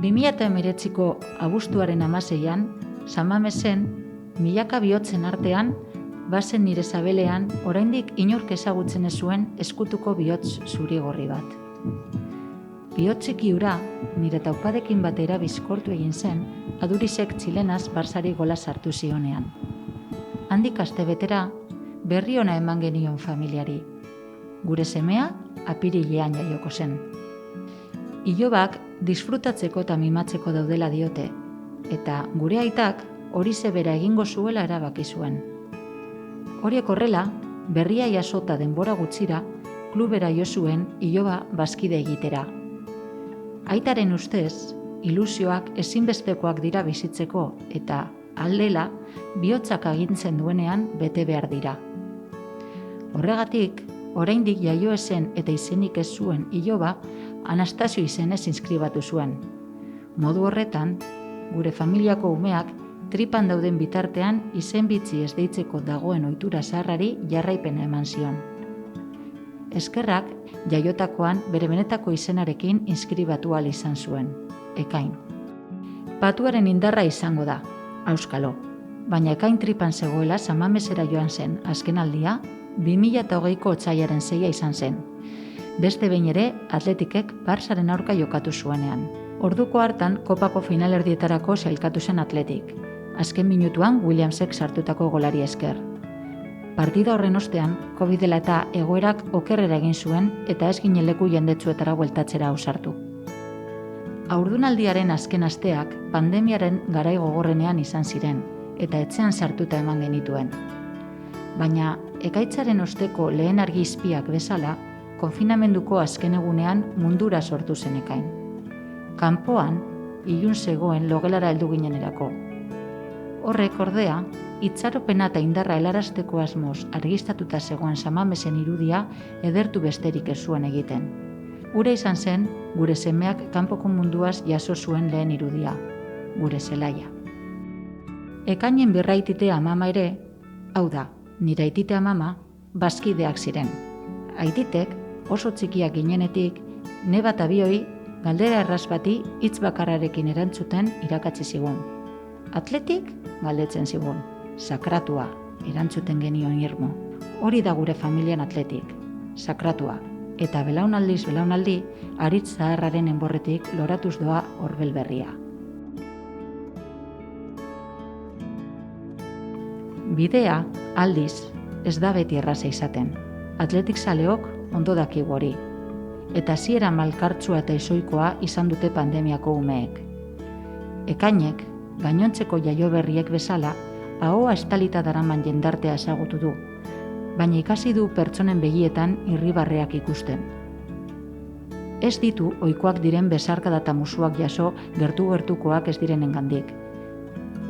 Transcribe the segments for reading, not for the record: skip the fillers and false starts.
2019ko abuztuaren 16an, San Mamesen, milaka bihotzen artean, bazen nire sabelean, oraindik inork ezagutzen ez zuen eskutuko bihotz zuri-gorri bat. Bihotzeki hura, nire taupadekin batera bizkortu egin zen, adurizek txilenaz Barsari gola sartu zionean. Handik astebetera, berri ona eman genion familiari. Gure semea, apirilean jaioko zen. Ilobak disfrutatzeko eta mimatzeko daudela diote, eta gure aitak hori zebera egingo zuela erabaki zuen. Horiek horrela, berria jasota denbora gutxira, klubera jo zuen iloba bazkide egitera. Aitaren ustez, ilusioak ezinbestekoak dira bizitzeko eta aldela bihotzak agintzen duenean bete behar dira. Horregatik, oraindik jaio ezen eta izenik ez zuen iloba Anastasio izenez inskribatu zuen. Modu horretan, gure familiako umeak tripan dauden bitartean izen bitzi ez deitzeko dagoen ohitura zaharrari jarraipena eman zion. Eskerrak jaiotakoan bere benetako izenarekin inskribatu ahal izan zuen, Ekain. Patuaren indarra izango da, auskalo, baina Ekain tripan zegoela San Mamesera joan zen azkenaldia 2020ko otsailaren 6 izan zen. Beste behin ere, Atletikek Barsaren aurka jokatu zuenean. Orduko hartan, kopako finalerdietarako sailkatu zen Atletik. Azken minutuan Williamsek sartutako golari esker. Partida horren ostean, Covid dela eta egoerak okerrera egin zuen eta ez ginen leku jendetsuetara bueltatzera ausartu. Haurdunaldiaren azken asteak pandemiaren garai gogorrenean izan ziren eta etxean sartuta eman genituen. Baina, ekaitzaren osteko lehen argi izpiak bezala, konfinamenduko azken egunean mundura sortu zen Ekain. Kanpoan, ilun zegoen logelara heldu ginenerako. Horrek ordea, itxaropena eta indarra helarazteko asmoz argistatuta zegoen San Mamesen irudia edertu besterik ez zuen egiten. Hura izan zen, gure semeak kanpoko munduaz jaso zuen lehen irudia, gure zelaia. Ekainen birraititea amama ere, hau da, nire aitite amama, bazkideak ziren. Aititek, oso txikiak ginenetik, neba eta bioi, galdera erraz bati hitz bakarrarekin erantzuten irakatsi zigun. Atletik, galdetzen zigun. Sakratua, erantzuten genion irmo. Hori da gure familian Atletik, sakratua. Eta belaunaldiz belaunaldi, aritz zaharraren enborretik loratuz doa horbel berria. Bidea, aldiz, ez da beti erraza izaten. Atletik zaleok ondo dakigu hori. Eta hasiera malkartsua eta izoikoa izan dute pandemiako umeek. Ekainek, gainontzeko jaio berriek bezala, ahoa estalita daraman jendartea ezagutu du, baina ikasi du pertsonen begietan irribarreak ikusten. Ez ditu ohikoak diren besarkada eta musuak jaso gertu-gertukoak ez direnengandik.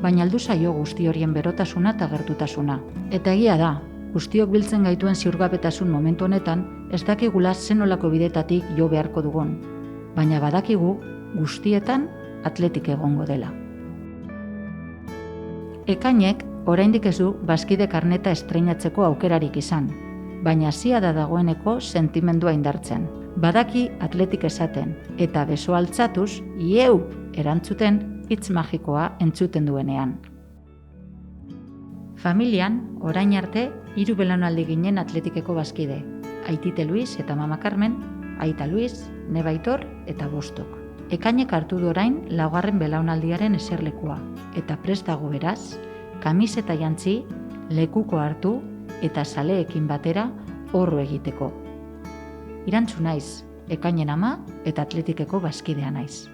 Baina heldu zaio guzti horien berotasuna eta gertutasuna. Eta egia da, guztiok biltzen gaituen ziurgabetasun momentu honetan, ez dakigula zenolako bidetatik jo beharko dugun, baina badakigu guztietan Atletik egongo dela. Ekainek oraindik ez du bazkide karneta estreinatzeko aukerarik izan, baina hasia da dagoeneko sentimendua indartzen. Badaki Atletik esaten, eta beso altzatuz, ieu erantzuten hitz magikoa entzuten duenean. Familian, orain arte, 3 belaunaldi ginen Atletikeko bazkide. Aitite Luis eta mama Carmen, aita Luis, neba Aitor eta Bostok. Ekainek hartu du orain 4. belaunaldiaren eserlekua, eta prest dago beraz, kamiseta jantzi, lekuko hartu eta zaleekin batera horro egiteko. Irantzu naiz, Ekainen ama eta Atletikeko bazkidea naiz.